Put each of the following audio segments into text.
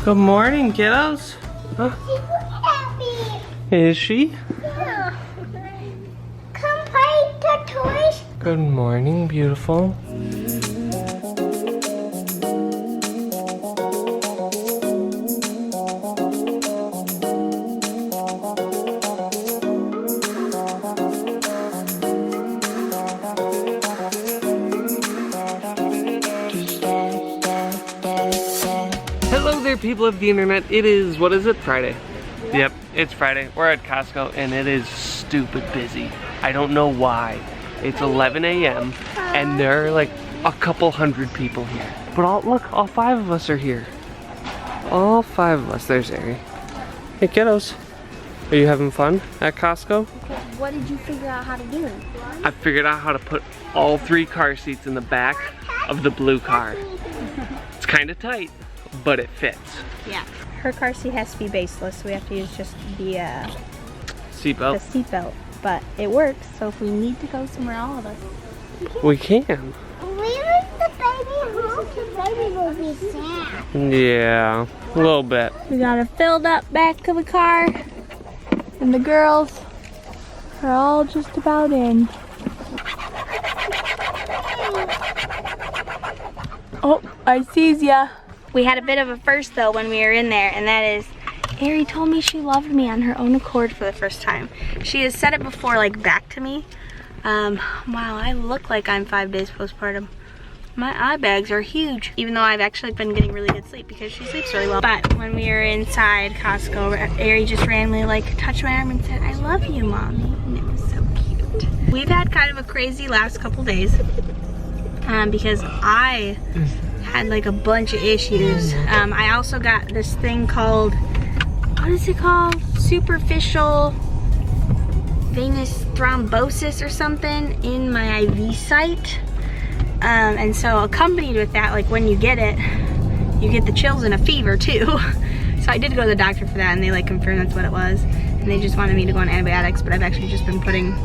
Good morning, kiddos. Huh? She's happy. Is she? Yeah. Come play the toys. Good morning, beautiful. Hello there, people of the internet. It is, what is it? Friday. Yep, it's Friday. We're at Costco and it is stupid busy. I don't know why. It's 11 a.m. and there are like a couple hundred people here. But look, all 5 of us are here. All 5 of us. There's Ari. Hey kiddos, are you having fun at Costco? Okay, what did you figure out how to do? I figured out how to put all 3 car seats in the back of the blue car. It's kind of tight, but it fits. Yeah. Her car seat has to be baseless, so we have to use just the Seatbelt. seatbelt. But it works, so if we need to go somewhere, all of us, We can. We leave the baby home. The baby will be sad. Yeah, a little bit. we got a filled up back of the car, and the girls are all just about in. Oh, I sees ya. We had a bit of a first though when we were in there, and that is, Ari told me she loved me on her own accord for the first time. She has said it before, like back to me. Wow, I look like I'm 5 days postpartum. My eye bags are huge, even though I've actually been getting really good sleep because she sleeps really well. But when we were inside Costco, Ari just randomly like touched my arm and said, "I love you, Mommy," and it was so cute. We've had kind of a crazy last couple days because I had like a bunch of issues. I also got this thing called, what is it called? Superficial venous thrombosis or something in my IV site. And so accompanied with that, like when you get it, you get the chills and a fever too. So I did go to the doctor for that and they like confirmed that's what it was. And they just wanted me to go on antibiotics, but I've actually just been putting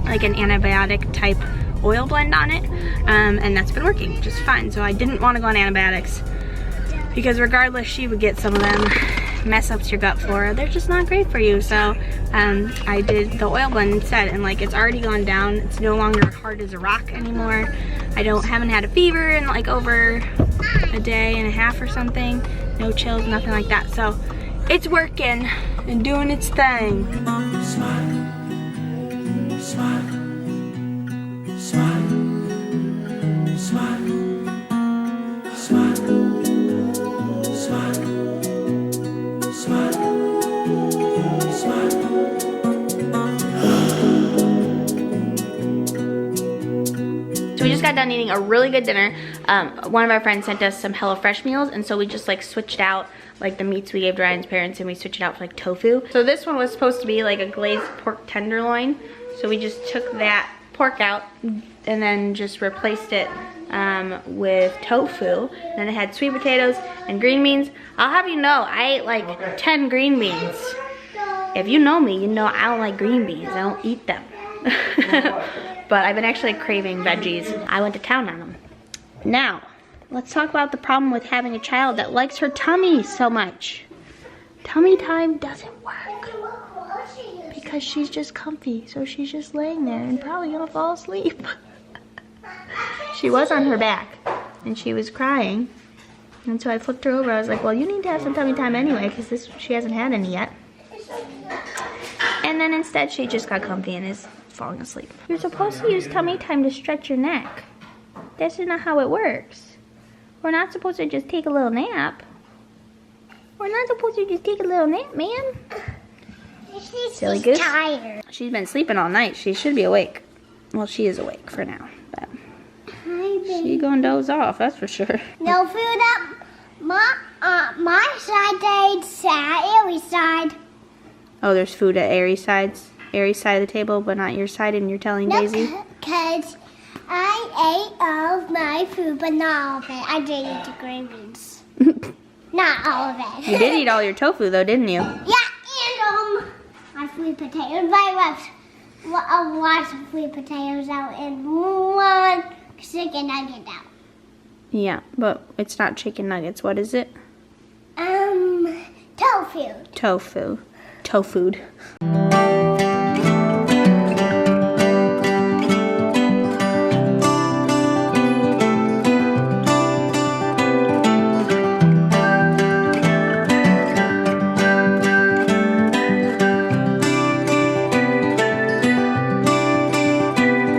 like an antibiotic type oil blend on it. And that's been working just fine. So I didn't want to go on antibiotics because regardless, she would get some of them, mess up your gut flora. They're just not great for you. So I did the oil blend instead, and like it's already gone down. It's no longer hard as a rock anymore. I haven't had a fever in like over a day and a half or something. No chills, nothing like that. So it's working and doing its thing. Smile, smile, smile, smile, smile, smile, smile, smile. So we just got done eating a really good dinner. One of our friends sent us some HelloFresh meals, and so we just like switched out like the meats we gave to Ryan's parents, and we switched it out for like tofu. So this one was supposed to be like a glazed pork tenderloin. So we just took that pork out and then just replaced it with tofu. And then it had sweet potatoes and green beans. I'll have you know, I ate like 10 green beans. If you know me, you know I don't like green beans. I don't eat them. But I've been actually craving veggies. I went to town on them. Now, let's talk about the problem with having a child that likes her tummy so much. Tummy time doesn't work because she's just comfy. So she's just laying there and probably gonna fall asleep. She was on her back and she was crying. And so I flipped her over. I was like, well, you need to have some tummy time anyway because she hasn't had any yet. And then instead she just got comfy and is falling asleep. You're supposed to use tummy time to stretch your neck. That's not how it works. We're not supposed to just take a little nap. We're not supposed to just take a little nap, man. Silly goose. Tired. She's been sleeping all night. She should be awake. Well, she is awake for now, but she gonna doze off, that's for sure. No food up my side, Ari's side. Oh, there's food at Ari's side of the table, but not your side, and you're telling Daisy? Because I ate all of my food, but not all of it. I did eat the green beans. Not all of it. You did eat all your tofu though, didn't you? Yeah, and my sweet potatoes. I left a lot of sweet potatoes out and one chicken nugget out. Yeah, but it's not chicken nuggets. What is it? Tofu. Tofu.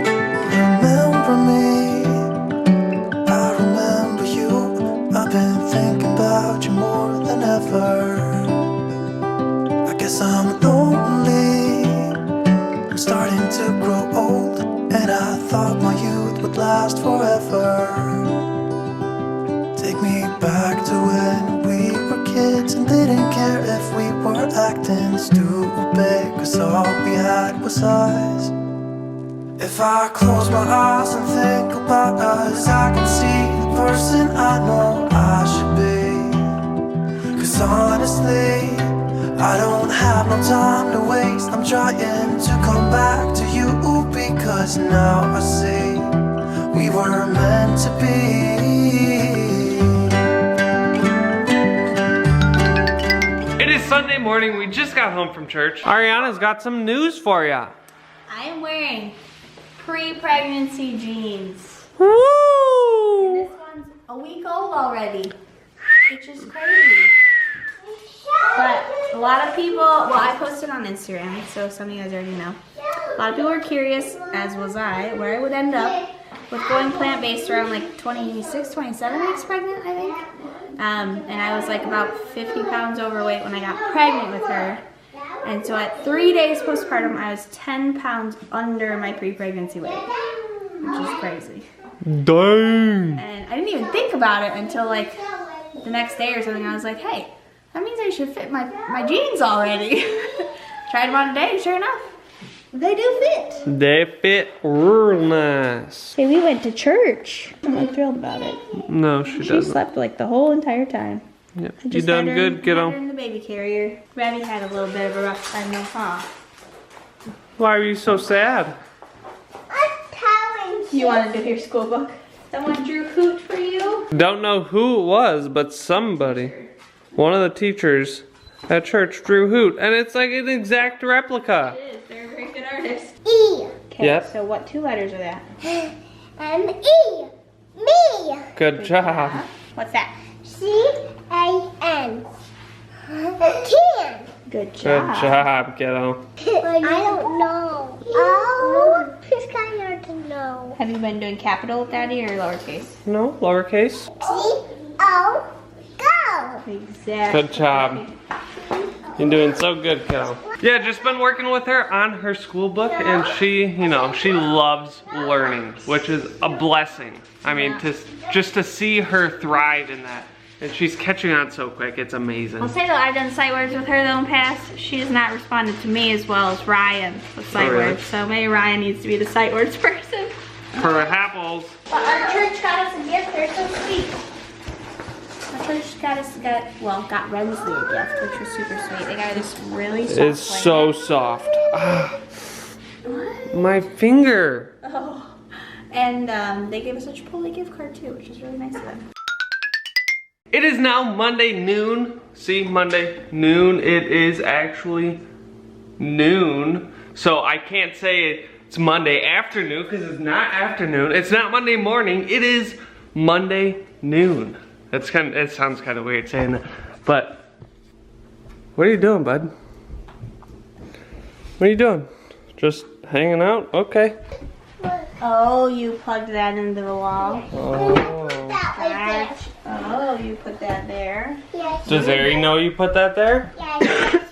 Remember me, I remember you. I've been thinking about you more than ever. I guess I'm lonely, I'm starting to grow old, and I thought my youth would last forever. Take me back to when we were kids and didn't care if we were acting stupid, 'cause all we had was us. If I close my eyes and think about us, I can see the person I know I should be. 'Cause honestly, I don't have no time to waste. I'm trying to come back to you, because now I see we were meant to be. It is Sunday morning. We just got home from church. Ariana's got some news for ya. I am wearing pre-pregnancy jeans. Woo! This one's a week old already, which is crazy. But a lot of people, well, I posted on Instagram, so some of you guys already know. A lot of people were curious, as was I, where I would end up with going plant-based around like 26, 27 weeks pregnant, I think. And I was like about 50 pounds overweight when I got pregnant with her. And so at 3 days postpartum, I was 10 pounds under my pre-pregnancy weight, which is crazy. Dang. And I didn't even think about it until like the next day or something. I was like, hey, that means I should fit my jeans already. Tried them on today, and sure enough, they do fit. They fit real nice. Hey, we went to church. I'm not thrilled about it. No, she She doesn't. slept like the whole entire time. Yep. I You just done had her good, kiddo? had her in the baby carrier. Rabbi had a little bit of a rough time though, huh? Why are you so sad? I'm telling you. You wanted to do your school book? Someone drew hoot for you? Don't know who it was, but somebody. One of the teachers at church drew Hoot, and it's like an exact replica. It is. They're a very good artist. E. Okay, Yep. so what 2 letters are that? M-E. Me. Good job. What's that? C-A-N. Can. Good Good job. job, kiddo. I don't know. Oh, it's kind of hard to know. Have you been doing capital with Daddy or lowercase? No, lowercase. G-O. Go. Exactly. Good job. You're doing so good, kiddo. Yeah, just been working with her on her school book, and she, you know, she loves learning, which is a blessing. I mean, just to see her thrive in that. And she's catching on so quick, it's amazing. I'll say though, I've done sight words with her though in the past. She has not responded to me as well as Ryan with sight really? words. So maybe Ryan needs to be the sight words person. Perhaps. But our church got us a gift. They're so sweet. Our church got Rensly a gift, which was super sweet. They got her this really soft It's so blanket. soft. Ah, my finger. Oh. And they gave us a Chipotle gift card too, which is really nice of them. It is now Monday noon. See, Monday noon. It is actually noon. So I can't say it's Monday afternoon because it's not afternoon. It's not Monday morning. It is Monday noon. That's it sounds kind of weird saying that. But what are you doing, bud? What are you doing? Just hanging out? Okay. Oh, you plugged that into the wall. Oh. Gotcha. Oh, you put that there. Yes. Does Ari know you put that there? Yes.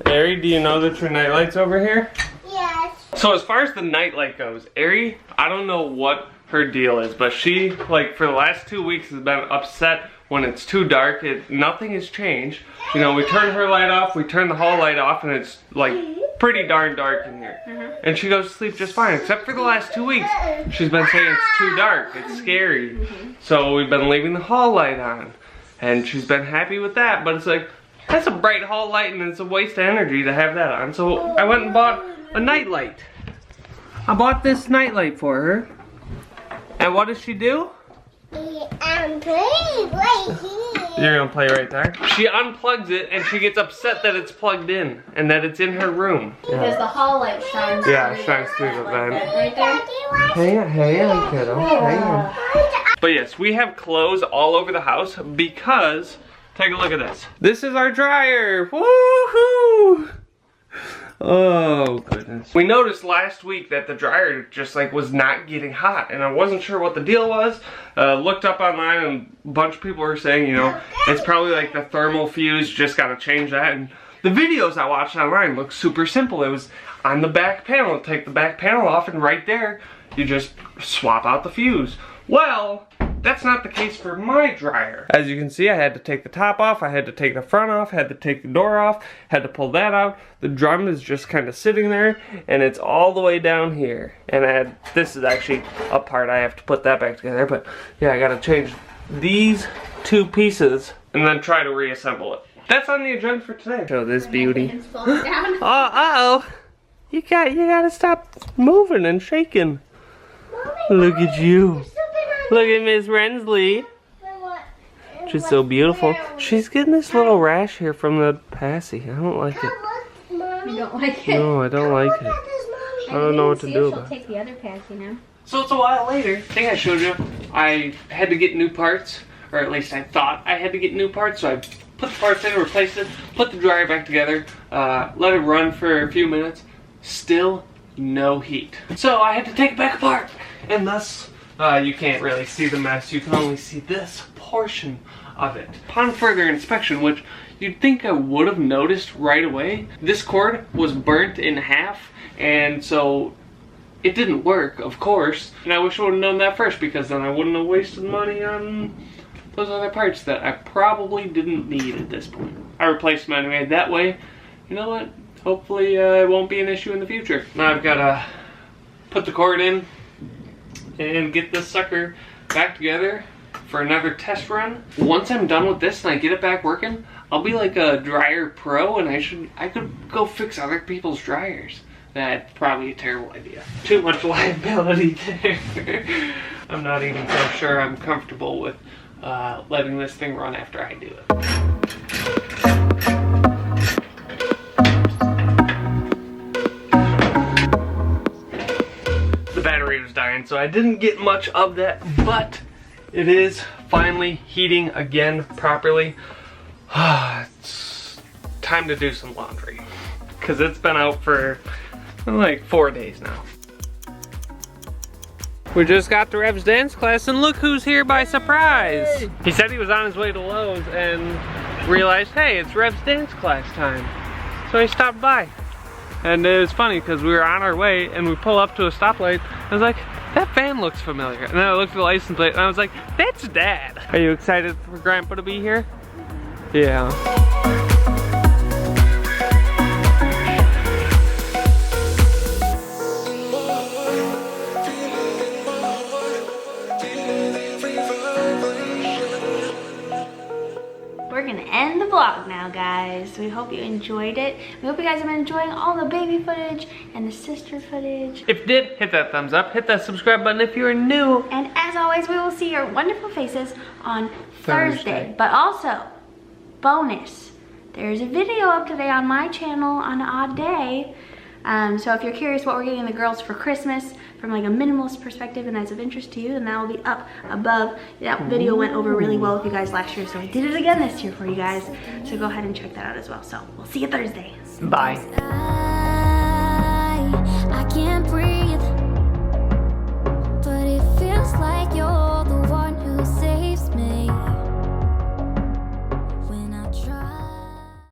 Ari, do you know that your nightlight's over here? Yes. So as far as the nightlight goes, Ari, I don't know what her deal is, but she, like, for the last 2 weeks has been upset when it's too dark. Nothing has changed. You know, we turn her light off, we turn the hall light off, and it's, like, pretty darn dark in here. And she goes to sleep just fine, except for the last 2 weeks. She's been saying it's too dark, it's scary. So we've been leaving the hall light on. And she's been happy with that, but it's like, that's a bright hall light and it's a waste of energy to have that on. So I went and bought a night light. I bought this night light for her. And what does she do? I'm playing right here. You're gonna play right there? She unplugs it and she gets upset that it's plugged in and that it's in her room. Because the hall light shines through. Yeah, it shines through the vent. Right there. Hang on, kiddo. Hang on. But yes, we have clothes all over the house because, take a look at this. This is our dryer. Woohoo! Oh goodness. We noticed last week that the dryer just like was not getting hot and I wasn't sure what the deal was. Looked up online and a bunch of people were saying, you know, it's probably like the thermal fuse, just gotta change that. And the videos I watched online looked super simple. It was on the back panel. Take the back panel off and right there, you just swap out the fuse. Well, that's not the case for my dryer. As you can see, I had to take the top off, I had to take the front off, had to take the door off, had to pull that out. The drum is just kind of sitting there, and it's all the way down here. And this is actually a part I have to put that back together, but yeah, I gotta change these two pieces and then try to reassemble it. That's on the agenda for today. Show this beauty. Uh-oh. You gotta stop moving and shaking. Look at you. Look at Miss Rensly. She's so beautiful. She's getting this little rash here from the passy. I don't like it. You don't like it? No, I don't like it. I don't know what to do about it. She'll take the other passy now. So it's a while later. I think I showed you. I had to get new parts, or at least I thought I had to get new parts. So I put the parts in, replaced it, put the dryer back together, let it run for a few minutes. Still no heat. So I had to take it back apart, and thus you can't really see the mess. You can only see this portion of it. Upon further inspection, which you'd think I would have noticed right away, this cord was burnt in half, and so it didn't work, of course. And I wish I would have known that first, because then I wouldn't have wasted money on those other parts that I probably didn't need at this point. I replaced them anyway. That way, you know what? Hopefully it won't be an issue in the future. Now I've got to put the cord in and get this sucker back together for another test run. Once I'm done with this and I get it back working, I'll be like a dryer pro, and I could go fix other people's dryers. That's probably a terrible idea. Too much liability there. I'm not even so sure I'm comfortable with letting this thing run after I do it. The battery was dying, so I didn't get much of that, but it is finally heating again properly. It's time to do some laundry, because it's been out for like 4 days now. We just got to Rev's dance class, and look who's here by surprise. He said he was on his way to Lowe's and realized, hey, it's Rev's dance class time. So he stopped by. And it was funny because we were on our way and we pull up to a stoplight. I was like, that van looks familiar. And then I looked at the license plate and I was like, that's Dad. Are you excited for Grandpa to be here? Yeah. We're gonna end the vlog now, guys. We hope you enjoyed it. We hope you guys have been enjoying all the baby footage and the sister footage. If you did, hit that thumbs up, hit that subscribe button if you're new. And as always, we will see your wonderful faces on Thursday. But also, bonus, there's a video up today on my channel on an odd day. So if you're curious what we're getting the girls for Christmas from like a minimalist perspective and as of interest to you, then that will be up above. That video went over really well with you guys last year, so we did it again this year for you guys. So go ahead and check that out as well. So we'll see you Thursday. Bye.